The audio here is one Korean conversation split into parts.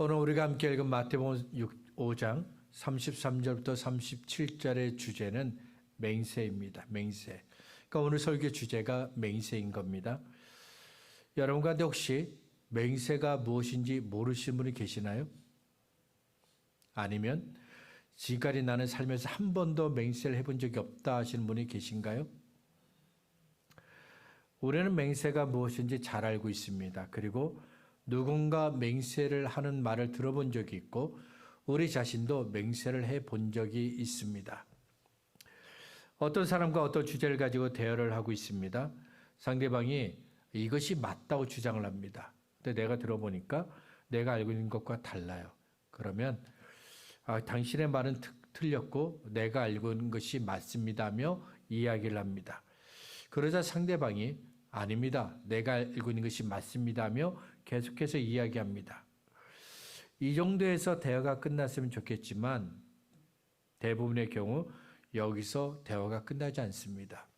오늘 우리가 함께 읽은 마태복음 5장 33절부터 37절의 주제는 맹세입니다. 맹세. 그러니까 오늘 설교 주제가 맹세인 겁니다. 여러분 가운데 혹시 맹세가 무엇인지 모르시는 분이 계시나요? 아니면 지금까지 나는 살면서 한 번도 맹세를 해본 적이 없다 하시는 분이 계신가요? 우리는 맹세가 무엇인지 잘 알고 있습니다. 그리고 누군가 맹세를 하는 말을 들어본 적이 있고 우리 자신도 맹세를 해본 적이 있습니다. 어떤 사람과 어떤 주제를 가지고 대화를 하고 있습니다. 상대방이 이것이 맞다고 주장을 합니다. 근데 내가 들어보니까 내가 알고 있는 것과 달라요. 그러면 당신의 말은 틀렸고 내가 알고 있는 것이 맞습니다며 이야기를 합니다. 그러자 상대방이 아닙니다. 내가 알고 있는 것이 맞습니다며 계속해서 이야기합니다. 이 정도에서 대화가 끝났으면 좋겠지만 대부분의 경우 여기서 대화가 끝나지 않습니다.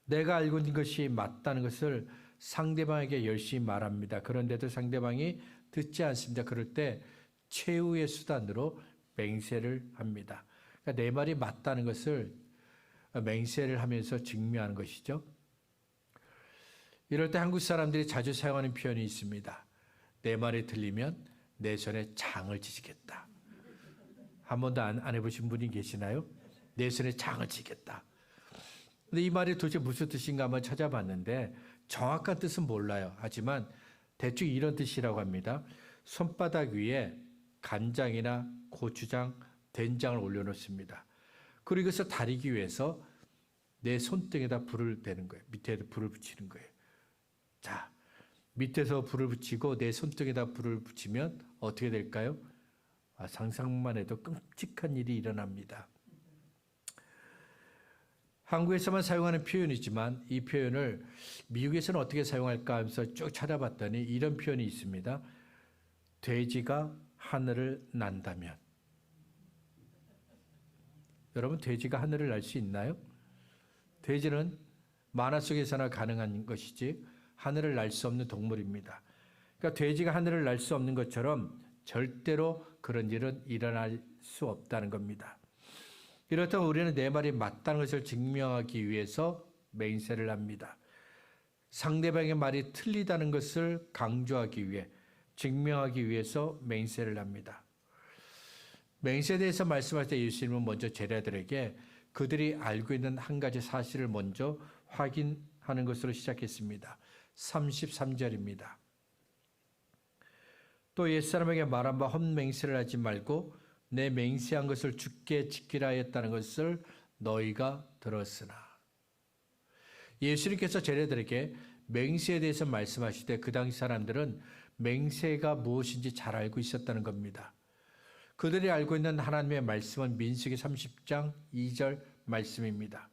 내가 알고 있는 것이 맞다는 것을 상대방에게 열심히 말합니다. 그런데도 상대방이 듣지 않습니다. 그럴 때 최후의 수단으로 맹세를 합니다. 그러니까 내 말이 맞다는 것을 맹세를 하면서 증명하는 것이죠. 이럴 때 한국 사람들이 자주 사용하는 표현이 있습니다. 내 말이 틀리면 내 손에 장을 치겠다. 한 번도 안 해보신 분이 계시나요? 내 손에 장을 치겠다. 근데 이 말이 도대체 무슨 뜻인가 한번 찾아봤는데 정확한 뜻은 몰라요. 하지만 대충 이런 뜻이라고 합니다. 손바닥 위에 간장이나 고추장, 된장을 올려놓습니다. 그리고 이것을 다리기 위해서 내 손등에다 불을 대는 거예요. 밑에다 불을 붙이는 거예요. 자, 밑에서 불을 붙이고 내 손등에다 불을 붙이면 어떻게 될까요? 상상만 해도 끔찍한 일이 일어납니다. 한국에서만 사용하는 표현이지만 이 표현을 미국에서는 어떻게 사용할까 하면서 쭉 찾아봤더니 이런 표현이 있습니다. 돼지가 하늘을 난다면. 여러분, 돼지가 하늘을 날 수 있나요? 돼지는 만화 속에서나 가능한 것이지 하늘을 날 수 없는 동물입니다. 그러니까 돼지가 하늘을 날 수 없는 것처럼 절대로 그런 일은 일어날 수 없다는 겁니다. 이렇다면 우리는 내 말이 맞다는 것을 증명하기 위해서 맹세를 합니다. 상대방의 말이 틀리다는 것을 강조하기 위해, 증명하기 위해서 맹세를 합니다. 맹세에 대해서 말씀할 때 예수님은 먼저 제자들에게 그들이 알고 있는 한 가지 사실을 먼저 확인하는 것으로 시작했습니다. 33절입니다. 또 옛사람에게 말한 바 헛맹세를 하지 말고 내 맹세한 것을 주께 지키라 했다는 것을 너희가 들었으나. 예수님께서 제자들에게 맹세에 대해서 말씀하실 때 그 당시 사람들은 맹세가 무엇인지 잘 알고 있었다는 겁니다. 그들이 알고 있는 하나님의 말씀은 민수기 30장 2절 말씀입니다.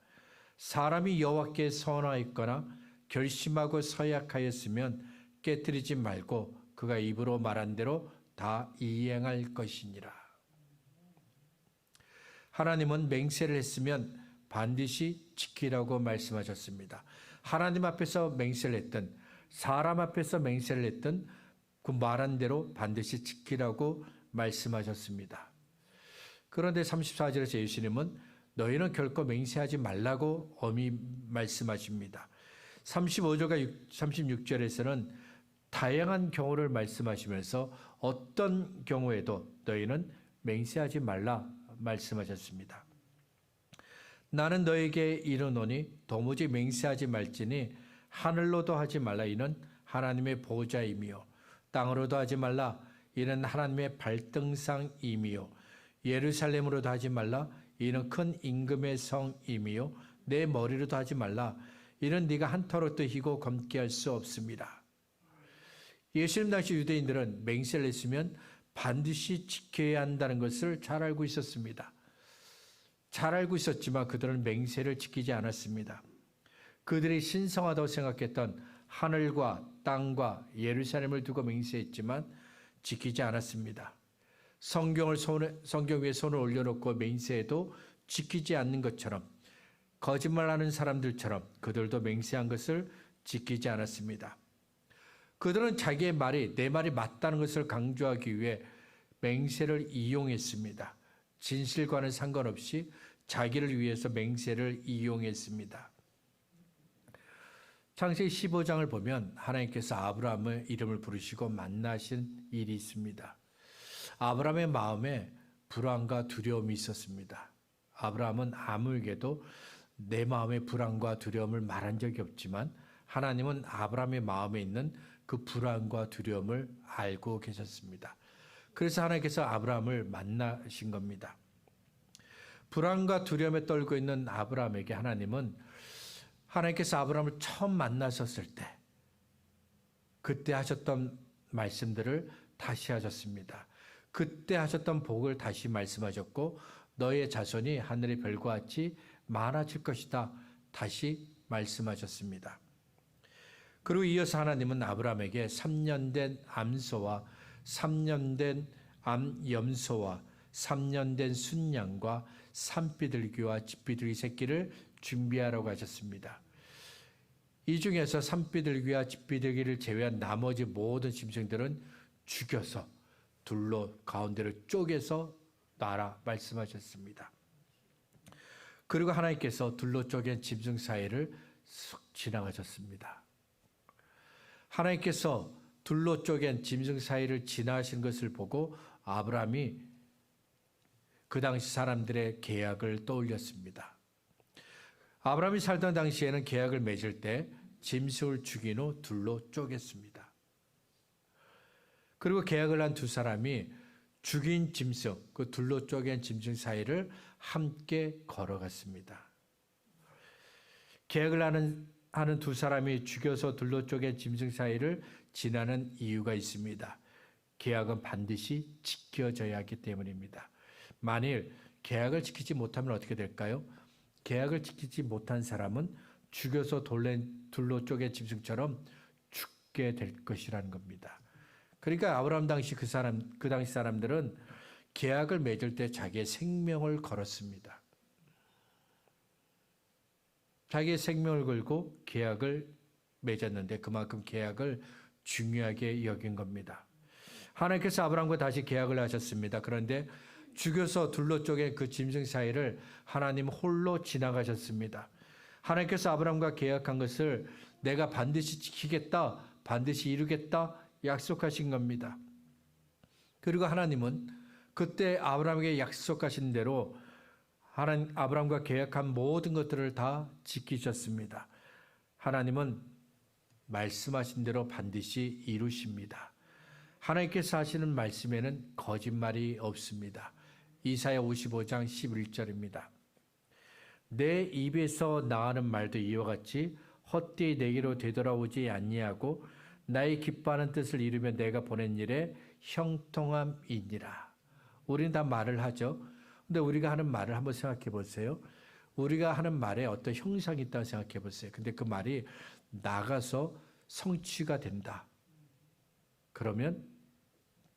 사람이 여호와께 서원하였거나 결심하고 서약하였으면 깨뜨리지 말고 그가 입으로 말한 대로 다 이행할 것이니라. 하나님은 맹세를 했으면 반드시 지키라고 말씀하셨습니다. 하나님 앞에서 맹세를 했든 사람 앞에서 맹세를 했든 그 말한 대로 반드시 지키라고 말씀하셨습니다. 그런데 34절에서 예수님은 너희는 결코 맹세하지 말라고 엄히 말씀하십니다. 35절과 36절에서는 다양한 경우를 말씀하시면서 어떤 경우에도 너희는 맹세하지 말라 말씀하셨습니다. 나는 너에게 이르노니 도무지 맹세하지 말지니 하늘로도 하지 말라 이는 하나님의 보좌임이요 땅으로도 하지 말라 이는 하나님의 발등상임이요 예루살렘으로도 하지 말라 이는 큰 임금의 성임이요 내 머리로도 하지 말라 이는 네가 한 털옷도 희고 검게 할 수 없습니다. 예수님 당시 유대인들은 맹세를 했으면 반드시 지켜야 한다는 것을 잘 알고 있었습니다. 잘 알고 있었지만 그들은 맹세를 지키지 않았습니다. 그들이 신성하다고 생각했던 하늘과 땅과 예루살렘을 두고 맹세했지만 지키지 않았습니다. 성경 위에 손을 올려놓고 맹세해도 지키지 않는 것처럼 거짓말하는 사람들처럼 그들도 맹세한 것을 지키지 않았습니다. 그들은 자기의 말이 내 말이 맞다는 것을 강조하기 위해 맹세를 이용했습니다. 진실과는 상관없이 자기를 위해서 맹세를 이용했습니다. 창세기 15장을 보면 하나님께서 아브라함의 이름을 부르시고 만나신 일이 있습니다. 아브라함의 마음에 불안과 두려움이 있었습니다. 아브라함은 아무에게도 내 마음의 불안과 두려움을 말한 적이 없지만 하나님은 아브라함의 마음에 있는 그 불안과 두려움을 알고 계셨습니다. 그래서 하나님께서 아브라함을 만나신 겁니다. 불안과 두려움에 떨고 있는 아브라함에게 하나님께서 아브라함을 처음 만나셨을 때 그때 하셨던 말씀들을 다시 하셨습니다. 그때 하셨던 복을 다시 말씀하셨고 너의 자손이 하늘의 별과 같이 많아질 것이다 다시 말씀하셨습니다. 그리고 이어서 하나님은 아브라함에게 3년 된 암소와 3년 된 암염소와 3년 된 순양과 산비둘기와 집비둘기 새끼를 준비하라고 하셨습니다. 이 중에서 산비둘기와 집비둘기를 제외한 나머지 모든 짐승들은 죽여서 둘로 가운데를 쪼개서 놔라 말씀하셨습니다. 그리고 하나님께서 둘로 쪼갠 짐승 사이를 쑥 지나가셨습니다. 하나님께서 둘로 쪼갠 짐승 사이를 지나가신 것을 보고 아브라함이 그 당시 사람들의 계약을 떠올렸습니다. 아브라함이 살던 당시에는 계약을 맺을 때 짐승을 죽인 후 둘로 쪼갰습니다. 그리고 계약을 한 두 사람이 죽인 짐승, 그 둘로 쪼갠 짐승 사이를 함께 걸어갔습니다. 계약을 하는 두 사람이 죽여서 둘로 쪼갠 짐승 사이를 지나는 이유가 있습니다. 계약은 반드시 지켜져야 하기 때문입니다. 만일 계약을 지키지 못하면 어떻게 될까요? 계약을 지키지 못한 사람은 죽여서 둘로 쪼갠 짐승처럼 죽게 될 것이라는 겁니다. 그러니까 아브라함 당시 그 당시 사람들은 계약을 맺을 때 자기의 생명을 걸었습니다. 자기의 생명을 걸고 계약을 맺었는데 그만큼 계약을 중요하게 여긴 겁니다. 하나님께서 아브라함과 다시 계약을 하셨습니다. 그런데 죽여서 둘로 쪼갠 그 짐승 사이를 하나님 홀로 지나가셨습니다. 하나님께서 아브라함과 계약한 것을 내가 반드시 지키겠다, 반드시 이루겠다 약속하신 겁니다. 그리고 하나님은 그때 아브라함에게 약속하신 대로 아브라함과 계약한 모든 것들을 다 지키셨습니다. 하나님은 말씀하신 대로 반드시 이루십니다. 하나님께서 하시는 말씀에는 거짓말이 없습니다. 이사야 55장 11절입니다. 내 입에서 나가는 말도 이와 같이 헛되이 내게로 되돌아오지 아니하고 나의 기뻐하는 뜻을 이루며 내가 보낸 일에 형통함이니라. 우리는 다 말을 하죠. 근데 우리가 하는 말을 한번 생각해 보세요. 우리가 하는 말에 어떤 형상이 있다고 생각해 보세요. 근데 그 말이 나가서 성취가 된다. 그러면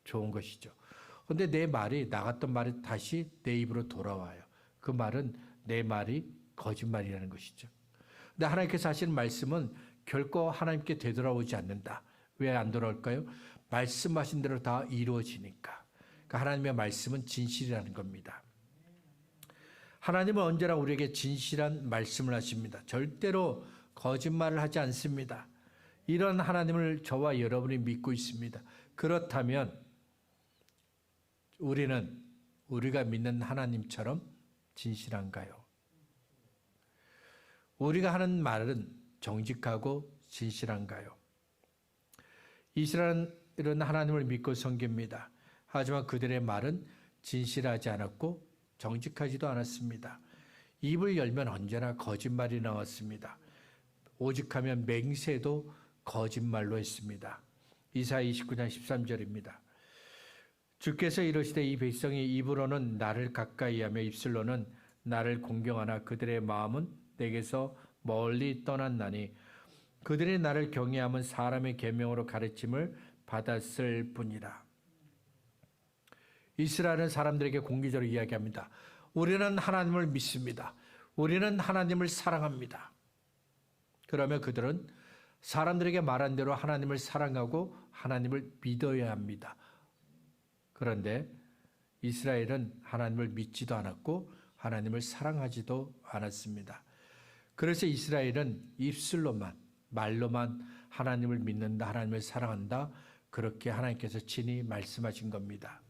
좋은 것이죠. 근데 내 말이 나갔던 말이 다시 내 입으로 돌아와요. 그 말은 내 말이 거짓말이라는 것이죠. 근데 하나님께서 하시는 말씀은 결코 하나님께 되돌아오지 않는다. 왜 안 돌아올까요? 말씀하신 대로 다 이루어지니까. 그러니까 하나님의 말씀은 진실이라는 겁니다. 하나님은 언제나 우리에게 진실한 말씀을 하십니다. 절대로 거짓말을 하지 않습니다. 이런 하나님을 저와 여러분이 믿고 있습니다. 그렇다면 우리가 믿는 하나님처럼 진실한가요? 우리가 하는 말은 정직하고 진실한가요? 이스라엘은 하나님을 믿고 섬깁니다. 하지만 그들의 말은 진실하지 않았고 정직하지도 않았습니다. 입을 열면 언제나 거짓말이 나왔습니다. 오직하면 맹세도 거짓말로 했습니다. 이사야 29장 13절입니다. 주께서 이르시되 이 백성이 입으로는 나를 가까이하며 입술로는 나를 공경하나 그들의 마음은 내게서 멀리 떠났나니 그들이 나를 경외함은 사람의 계명으로 가르침을 받았을 뿐이라. 이스라엘은 사람들에게 공개적으로 이야기합니다. 우리는 하나님을 믿습니다. 우리는 하나님을 사랑합니다. 그러면 그들은 사람들에게 말한 대로 하나님을 사랑하고 하나님을 믿어야 합니다. 그런데 이스라엘은 하나님을 믿지도 않았고 하나님을 사랑하지도 않았습니다. 그래서 이스라엘은 입술로만, 말로만 하나님을 믿는다, 하나님을 사랑한다, 그렇게 하나님께서 친히 말씀하신 겁니다.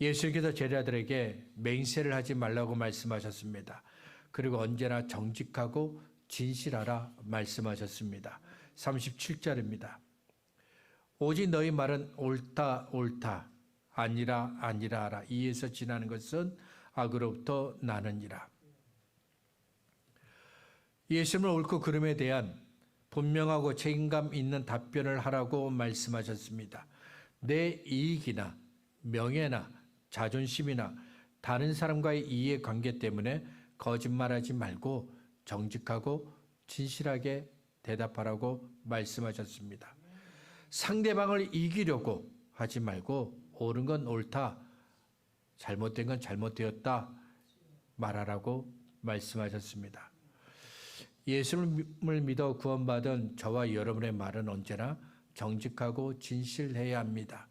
예수께서 제자들에게 맹세를 하지 말라고 말씀하셨습니다. 그리고 언제나 정직하고 진실하라 말씀하셨습니다. 37절입니다. 오직 너희 말은 옳다 옳다 아니라 아니라 하라. 이에서 지나는 것은 악으로부터 나느니라. 예수님을 옳고 그름에 대한 분명하고 책임감 있는 답변을 하라고 말씀하셨습니다. 내 이익이나 명예나 자존심이나 다른 사람과의 이해관계 때문에 거짓말하지 말고 정직하고 진실하게 대답하라고 말씀하셨습니다. 상대방을 이기려고 하지 말고 옳은 건 옳다, 잘못된 건 잘못되었다 말하라고 말씀하셨습니다. 예수님을 믿어 구원받은 저와 여러분의 말은 언제나 정직하고 진실해야 합니다.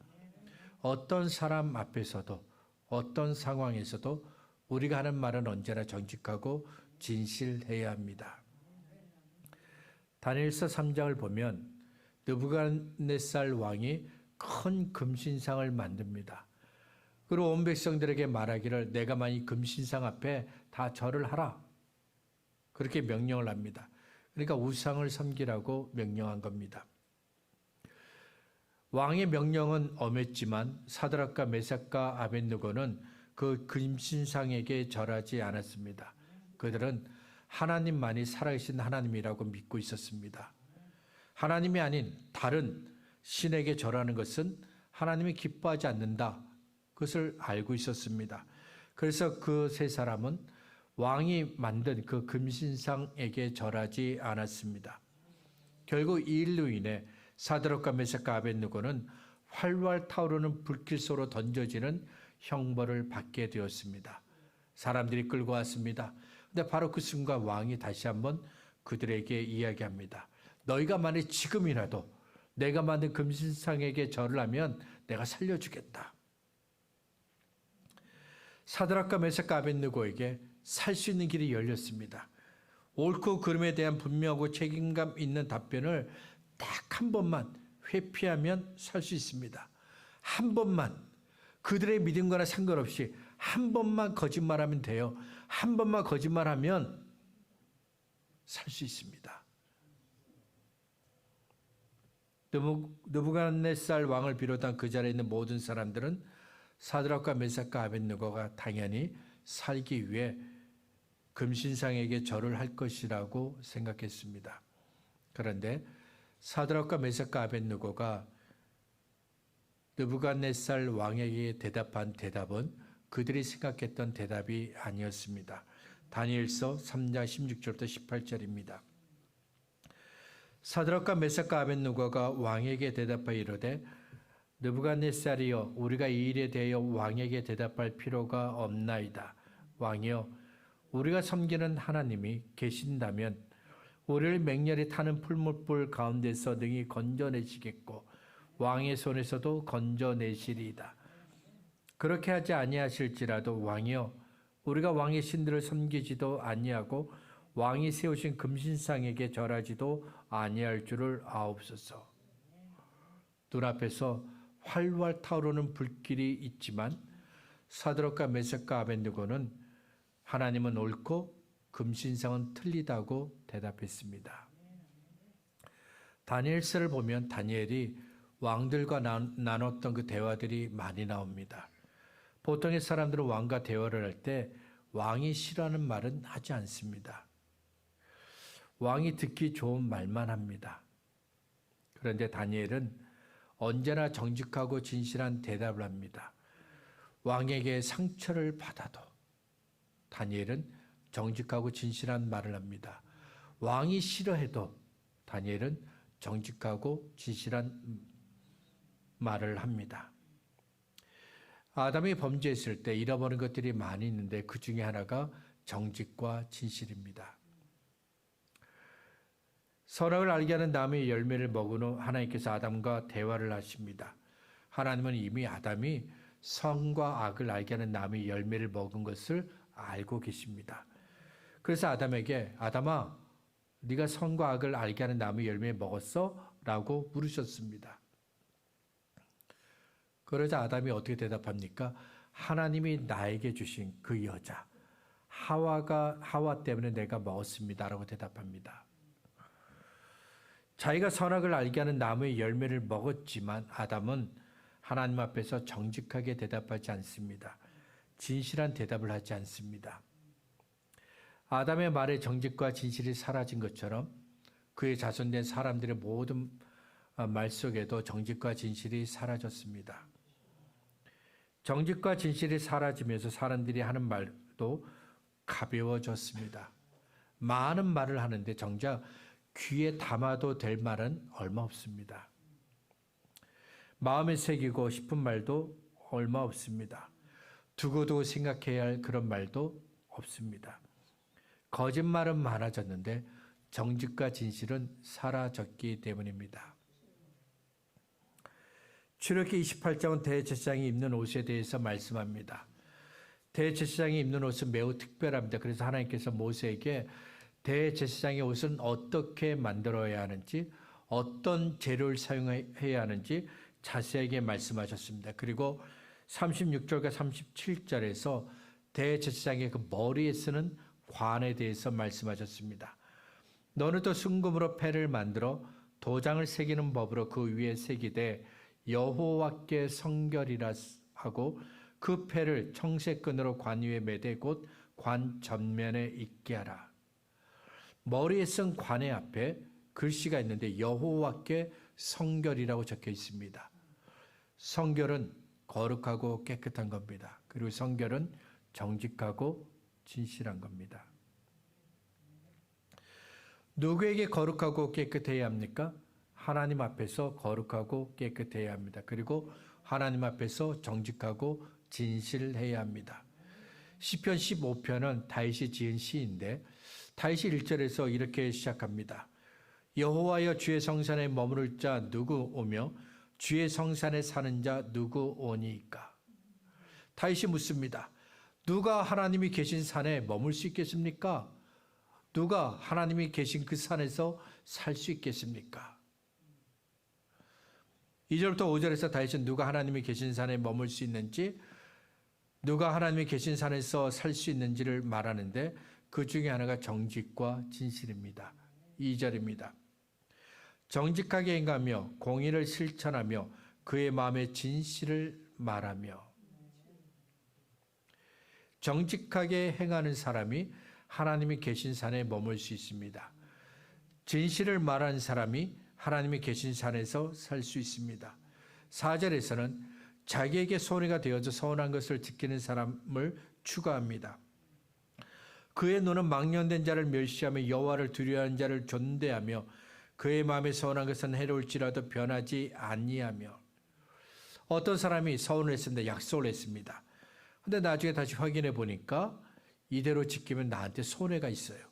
어떤 사람 앞에서도 어떤 상황에서도 우리가 하는 말은 언제나 정직하고 진실해야 합니다. 다니엘서 3장을 보면 느부갓네살 왕이 큰 금신상을 만듭니다. 그리고 온 백성들에게 말하기를 내가 만일 금신상 앞에 다 절을 하라. 그렇게 명령을 합니다. 그러니까 우상을 섬기라고 명령한 겁니다. 왕의 명령은 엄했지만 사드락과 메삭과 아벳느고는 그 금신상에게 절하지 않았습니다. 그들은 하나님만이 살아계신 하나님이라고 믿고 있었습니다. 하나님이 아닌 다른 신에게 절하는 것은 하나님이 기뻐하지 않는다. 그것을 알고 있었습니다. 그래서 그 세 사람은 왕이 만든 그 금신상에게 절하지 않았습니다. 결국 이 일로 인해 사드락과 메삭과 아벳느고는 활활 타오르는 불길소로 던져지는 형벌을 받게 되었습니다. 사람들이 끌고 왔습니다. 근데 바로 그 순간 왕이 다시 한번 그들에게 이야기합니다. 너희가 만약 지금이라도 내가 만든 금신상에게 절을 하면 내가 살려주겠다. 사드락과 메삭과 아벳느고에게 살 수 있는 길이 열렸습니다. 옳고 그름에 대한 분명하고 책임감 있는 답변을 딱 한 번만 회피하면 살 수 있습니다. 한 번만 그들의 믿음과는 상관없이 한 번만 거짓말하면 돼요. 한 번만 거짓말하면 살 수 있습니다. 느부갓네살 왕을 비롯한 그 자리에 있는 모든 사람들은 사드락과 메삭과 아벳느고가 당연히 살기 위해 금신상에게 절을 할 것이라고 생각했습니다. 그런데 사드락과 메삭과 아벳느고가 느부갓네살 왕에게 대답한 대답은 그들이 생각했던 대답이 아니었습니다. 다니엘서 3장 16절부터 18절입니다. 사드락과 메삭과 아벳느고가 왕에게 대답하여 이르되 느부갓네살이여 우리가 이 일에 대하여 왕에게 대답할 필요가 없나이다. 왕이여 우리가 섬기는 하나님이 계신다면 우리를 맹렬히 타는 풀무불 가운데서 능히 건져내시겠고 왕의 손에서도 건져내시리이다. 그렇게 하지 아니하실지라도 왕이여 우리가 왕의 신들을 섬기지도 아니하고 왕이 세우신 금신상에게 절하지도 아니할 줄을 아옵소서. 눈앞에서 활활 타오르는 불길이 있지만 사드락과 메삭과 아벳느고는 하나님은 옳고 금신상은 틀리다고 대답했습니다. 다니엘서를 보면 다니엘이 왕들과 나눴던 그 대화들이 많이 나옵니다. 보통의 사람들은 왕과 대화를 할 때 왕이 싫어하는 말은 하지 않습니다. 왕이 듣기 좋은 말만 합니다. 그런데 다니엘은 언제나 정직하고 진실한 대답을 합니다. 왕에게 상처를 받아도 다니엘은 정직하고 진실한 말을 합니다. 왕이 싫어해도 다니엘은 정직하고 진실한 말을 합니다. 아담이 범죄했을 때 잃어버린 것들이 많이 있는데 그 중에 하나가 정직과 진실입니다. 선악을 알게 하는 나무의 열매를 먹은 후 하나님께서 아담과 대화를 하십니다. 하나님은 이미 아담이 선과 악을 알게 하는 나무의 열매를 먹은 것을 알고 계십니다. 그래서 아담에게 아담아, 네가 선과 악을 알게 하는 나무의 열매 먹었어? 라고 물으셨습니다. 그러자 아담이 어떻게 대답합니까? 하나님이 나에게 주신 그 여자 하와 때문에 내가 먹었습니다. 라고 대답합니다. 자기가 선악을 알게 하는 나무의 열매를 먹었지만 아담은 하나님 앞에서 정직하게 대답하지 않습니다. 진실한 대답을 하지 않습니다. 아담의 말에 정직과 진실이 사라진 것처럼 그의 자손된 사람들의 모든 말 속에도 정직과 진실이 사라졌습니다. 정직과 진실이 사라지면서 사람들이 하는 말도 가벼워졌습니다. 많은 말을 하는데 정작 귀에 담아도 될 말은 얼마 없습니다. 마음에 새기고 싶은 말도 얼마 없습니다. 두고두고 생각해야 할 그런 말도 없습니다. 거짓말은 많아졌는데 정직과 진실은 사라졌기 때문입니다. 출애굽기 28장은 대제사장이 입는 옷에 대해서 말씀합니다. 대제사장이 입는 옷은 매우 특별합니다. 그래서 하나님께서 모세에게 대제사장의 옷은 어떻게 만들어야 하는지, 어떤 재료를 사용해야 하는지 자세하게 말씀하셨습니다. 그리고 36절과 37절에서 대제사장의 그 머리에 쓰는 관에 대해서 말씀하셨습니다. 너는 또 순금으로 패를 만들어 도장을 새기는 법으로 그 위에 새기되 여호와께 성결이라 하고 그 패를 청색끈으로 관 위에 매되 곧 관 전면에 있게 하라. 머리에 쓴 관의 앞에 글씨가 있는데 여호와께 성결이라고 적혀 있습니다. 성결은 거룩하고 깨끗한 겁니다. 그리고 성결은 정직하고 진실한 겁니다. 누구에게 거룩하고 깨끗해야 합니까? 하나님 앞에서 거룩하고 깨끗해야 합니다. 그리고 하나님 앞에서 정직하고 진실해야 합니다. 시편 15편은 다윗이 지은 시인데 다윗이 1절에서 이렇게 시작합니다. 여호와여 주의 성산에 머무를 자 누구 오며 주의 성산에 사는 자 누구 오니까? 다윗이 묻습니다. 누가 하나님이 계신 산에 머물 수 있겠습니까? 누가 하나님이 계신 그 산에서 살 수 있겠습니까? 2절부터 5절에서 다윗은 누가 하나님이 계신 산에 머물 수 있는지, 누가 하나님이 계신 산에서 살 수 있는지를 말하는데 그 중에 하나가 정직과 진실입니다. 2절입니다. 정직하게 행하며 공의를 실천하며 그의 마음의 진실을 말하며. 정직하게 행하는 사람이 하나님이 계신 산에 머물 수 있습니다. 진실을 말하는 사람이 하나님이 계신 산에서 살 수 있습니다. 4절에서는 자기에게 손해가 되어져 서운한 것을 지키는 사람을 추가합니다. 그의 눈은 망령된 자를 멸시하며 여호와를 두려워하는 자를 존대하며 그의 마음에 서운한 것은 해로울지라도 변하지 아니하며. 어떤 사람이 서운을 했습니다. 약속을 했습니다. 근데 나중에 다시 확인해 보니까 이대로 지키면 나한테 손해가 있어요.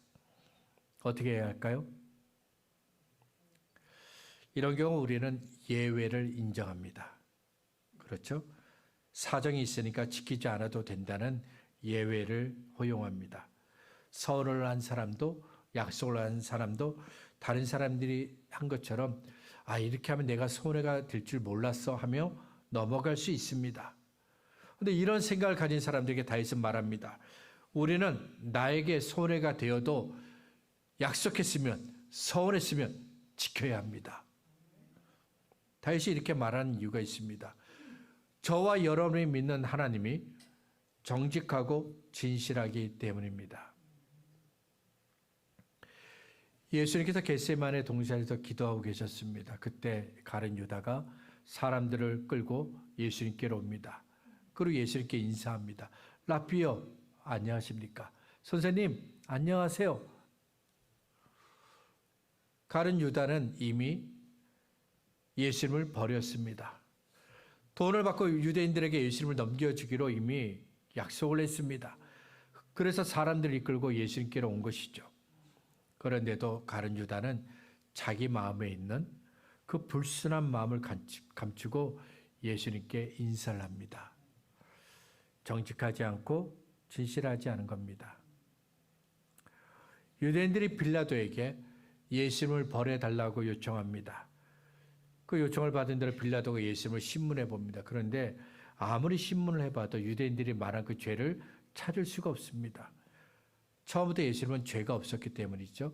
어떻게 해야 할까요? 이런 경우 우리는 예외를 인정합니다. 그렇죠? 사정이 있으니까 지키지 않아도 된다는 예외를 허용합니다. 서운을 한 사람도 약속을 한 사람도 다른 사람들이 한 것처럼 이렇게 하면 내가 손해가 될 줄 몰랐어 하며 넘어갈 수 있습니다. 그런데 이런 생각을 가진 사람들에게 다윗은 말합니다. 우리는 나에게 손해가 되어도 약속했으면 서운했으면 지켜야 합니다. 다윗이 이렇게 말하는 이유가 있습니다. 저와 여러분이 믿는 하나님이 정직하고 진실하기 때문입니다. 예수님께서 겟세마네 동산에서 기도하고 계셨습니다. 그때 가룟 유다가 사람들을 끌고 예수님께로 옵니다. 그리고 예수님께 인사합니다. 라삐여 안녕하십니까? 선생님 안녕하세요. 가룟 유다는 이미 예수님을 버렸습니다. 돈을 받고 유대인들에게 예수님을 넘겨주기로 이미 약속을 했습니다. 그래서 사람들을 이끌고 예수님께로 온 것이죠. 그런데도 가룟 유다는 자기 마음에 있는 그 불순한 마음을 감추고 예수님께 인사를 합니다. 정직하지 않고 진실하지 않은 겁니다. 유대인들이 빌라도에게 예수님을 벌해달라고 요청합니다. 그 요청을 받은 대로 빌라도가 예수님을 신문해 봅니다. 그런데 아무리 신문을 해봐도 유대인들이 말한 그 죄를 찾을 수가 없습니다. 처음부터 예수님은 죄가 없었기 때문이죠.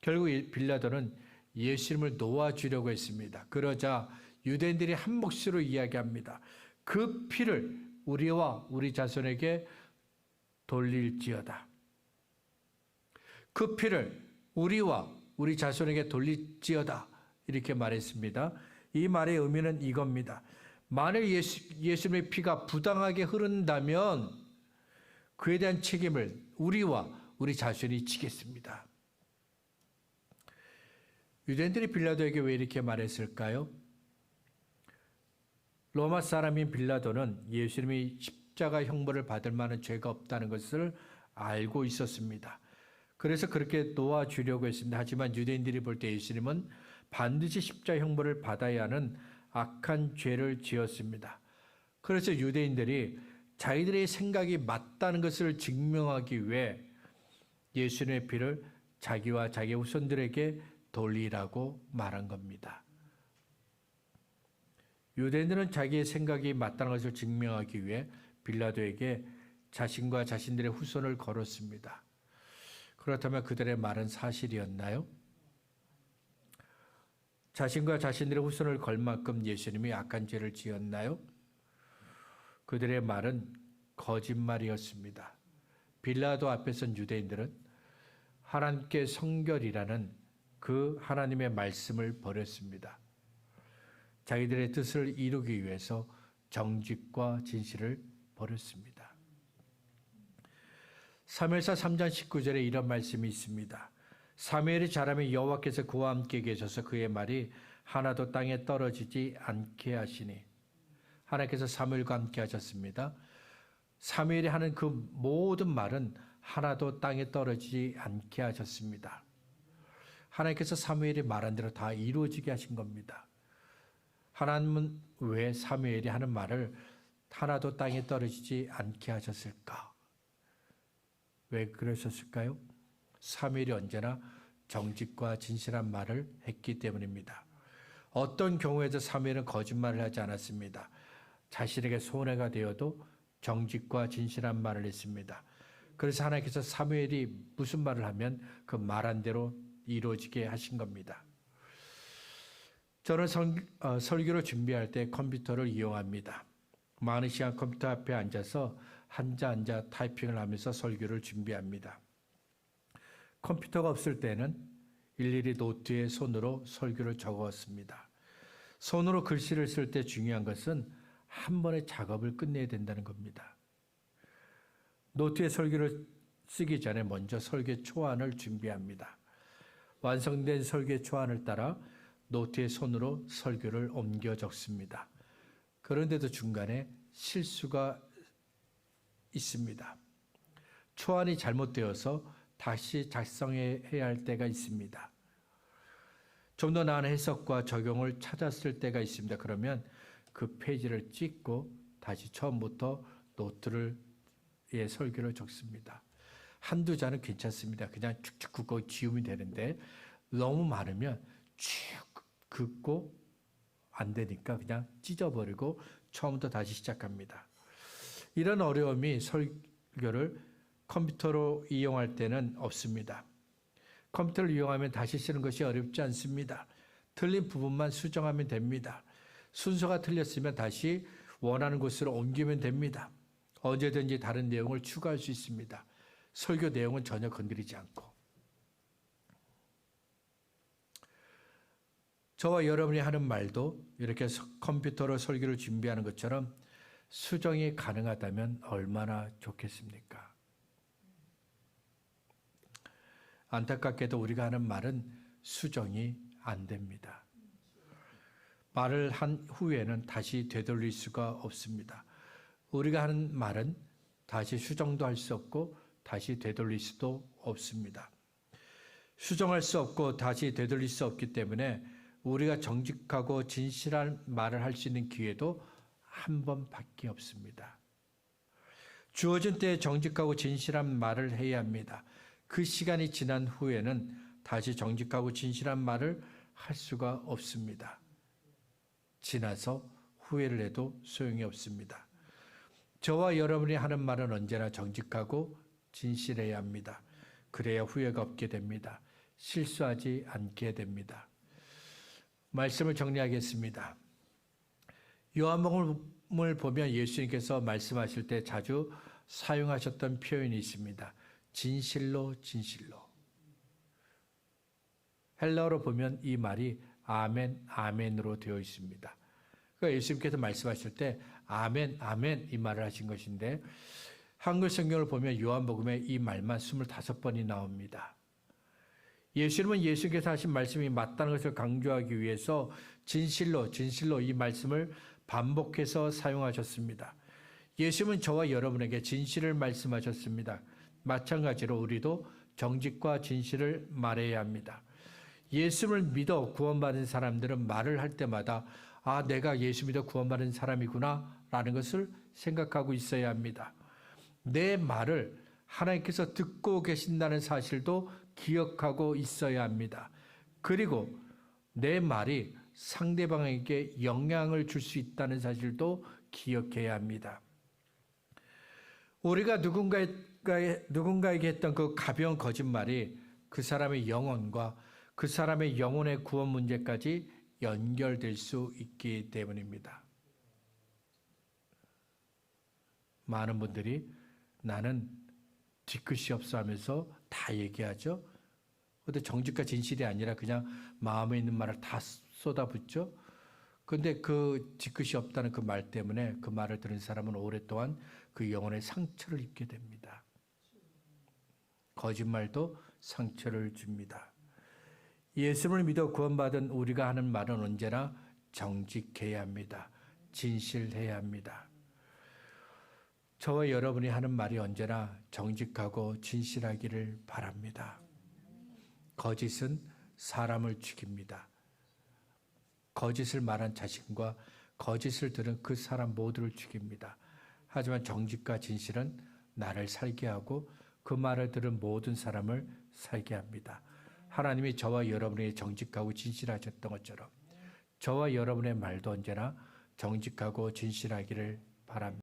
결국 빌라도는 예수님을 놓아주려고 했습니다. 그러자 유대인들이 한 몫으로 이야기합니다. 그 피를 우리와 우리 자손에게 돌릴지어다. 그 피를 우리와 우리 자손에게 돌릴지어다. 이렇게 말했습니다. 이 말의 의미는 이겁니다. 만일 예수님의 피가 부당하게 흐른다면 그에 대한 책임을 우리와 우리 자손이 지겠습니다. 유대인들이 빌라도에게 왜 이렇게 말했을까요? 로마 사람인 빌라도는 예수님이 십자가 형벌을 받을 만한 죄가 없다는 것을 알고 있었습니다. 그래서 그렇게 놓아주려고 했습니다. 하지만 유대인들이 볼 때 예수님은 반드시 십자가 형벌을 받아야 하는 악한 죄를 지었습니다. 그래서 유대인들이 자기들의 생각이 맞다는 것을 증명하기 위해 예수님의 피를 자기와 자기 후손들에게 돌리라고 말한 겁니다. 유대인들은 자기의 생각이 맞다는 것을 증명하기 위해 빌라도에게 자신과 자신들의 후손을 걸었습니다. 그렇다면 그들의 말은 사실이었나요? 자신과 자신들의 후손을 걸 만큼 예수님이 악한 죄를 지었나요? 그들의 말은 거짓말이었습니다. 빌라도 앞에 선 유대인들은 하나님께 성결이라는 그 하나님의 말씀을 버렸습니다. 자기들의 뜻을 이루기 위해서 정직과 진실을 버렸습니다. 사무엘상 3장 19절에 이런 말씀이 있습니다. 사무엘이 자라면 여호와께서 그와 함께 계셔서 그의 말이 하나도 땅에 떨어지지 않게 하시니. 하나님께서 사무엘과 함께 하셨습니다. 사무엘이 하는 그 모든 말은 하나도 땅에 떨어지지 않게 하셨습니다. 하나님께서 사무엘이 말한 대로 다 이루어지게 하신 겁니다. 하나님은 왜 사무엘이 하는 말을 하나도 땅에 떨어지지 않게 하셨을까? 왜 그러셨을까요? 사무엘이 언제나 정직과 진실한 말을 했기 때문입니다. 어떤 경우에도 사무엘은 거짓말을 하지 않았습니다. 자신에게 손해가 되어도 정직과 진실한 말을 했습니다. 그래서 하나님께서 사무엘이 무슨 말을 하면 그 말한 대로 이루어지게 하신 겁니다. 저는 설교를 준비할 때 컴퓨터를 이용합니다. 많은 시간 컴퓨터 앞에 앉아서 앉아 타이핑을 하면서 설교를 준비합니다. 컴퓨터가 없을 때는 일일이 노트에 손으로 설교를 적었습니다. 손으로 글씨를 쓸 때 중요한 것은 한 번의 작업을 끝내야 된다는 겁니다. 노트에 설교를 쓰기 전에 먼저 설교 초안을 준비합니다. 완성된 설교 초안을 따라 노트에 손으로 설교를 옮겨 적습니다. 그런데도 중간에 실수가 있습니다. 초안이 잘못되어서 다시 작성해야 할 때가 있습니다. 좀 더 나은 해석과 적용을 찾았을 때가 있습니다. 그러면 그 페이지를 찍고 다시 처음부터 노트를 설교를 적습니다. 한두 자는 괜찮습니다. 그냥 축축 긋고 지우면 되는데 너무 많으면 쭉 긋고 안 되니까 그냥 찢어버리고 처음부터 다시 시작합니다. 이런 어려움이 설교를 컴퓨터로 이용할 때는 없습니다. 컴퓨터를 이용하면 다시 쓰는 것이 어렵지 않습니다. 틀린 부분만 수정하면 됩니다. 순서가 틀렸으면 다시 원하는 곳으로 옮기면 됩니다. 언제든지 다른 내용을 추가할 수 있습니다. 설교 내용은 전혀 건드리지 않고. 저와 여러분이 하는 말도 이렇게 컴퓨터로 설교를 준비하는 것처럼 수정이 가능하다면 얼마나 좋겠습니까? 안타깝게도 우리가 하는 말은 수정이 안 됩니다. 말을 한 후에는 다시 되돌릴 수가 없습니다. 우리가 하는 말은 다시 수정도 할 수 없고 다시 되돌릴 수도 없습니다. 수정할 수 없고 다시 되돌릴 수 없기 때문에 우리가 정직하고 진실한 말을 할 수 있는 기회도 한 번밖에 없습니다. 주어진 때에 정직하고 진실한 말을 해야 합니다. 그 시간이 지난 후에는 다시 정직하고 진실한 말을 할 수가 없습니다. 지나서 후회를 해도 소용이 없습니다. 저와 여러분이 하는 말은 언제나 정직하고 진실해야 합니다. 그래야 후회가 없게 됩니다. 실수하지 않게 됩니다. 말씀을 정리하겠습니다. 요한복음을 보면 예수님께서 말씀하실 때 자주 사용하셨던 표현이 있습니다. 진실로 진실로. 헬라어로 보면 이 말이 아멘, 아멘으로 되어 있습니다. 그러니까 예수님께서 말씀하실 때 아멘, 아멘 이 말을 하신 것인데 한글 성경을 보면 요한복음에 이 말만 25번이 나옵니다. 예수님은 예수님께서 하신 말씀이 맞다는 것을 강조하기 위해서 진실로, 진실로 이 말씀을 반복해서 사용하셨습니다. 예수님은 저와 여러분에게 진실을 말씀하셨습니다. 마찬가지로 우리도 정직과 진실을 말해야 합니다. 예수를 믿어 구원받은 사람들은 말을 할 때마다 아, 내가 예수 믿어 구원받은 사람이구나 라는 것을 생각하고 있어야 합니다. 내 말을 하나님께서 듣고 계신다는 사실도 기억하고 있어야 합니다. 그리고 내 말이 상대방에게 영향을 줄 수 있다는 사실도 기억해야 합니다. 우리가 누군가에게 했던 그 가벼운 거짓말이 그 사람의 영혼과 그 사람의 영혼의 구원 문제까지 연결될 수 있기 때문입니다. 많은 분들이 나는 뒤끝이 없어 하면서 다 얘기하죠. 그런데 정직과 진실이 아니라 그냥 마음에 있는 말을 다 쏟아붓죠. 그런데 그 뒤끝이 없다는 그 말 때문에 그 말을 들은 사람은 오랫동안 그 영혼의 상처를 입게 됩니다. 거짓말도 상처를 줍니다. 예수를 믿어 구원받은 우리가 하는 말은 언제나 정직해야 합니다. 진실해야 합니다. 저와 여러분이 하는 말이 언제나 정직하고 진실하기를 바랍니다. 거짓은 사람을 죽입니다. 거짓을 말한 자신과 거짓을 들은 그 사람 모두를 죽입니다. 하지만 정직과 진실은 나를 살게 하고 그 말을 들은 모든 사람을 살게 합니다. 하나님이 저와 여러분에게 정직하고 진실하셨던 것처럼 저와 여러분의 말도 언제나 정직하고 진실하기를 바랍니다.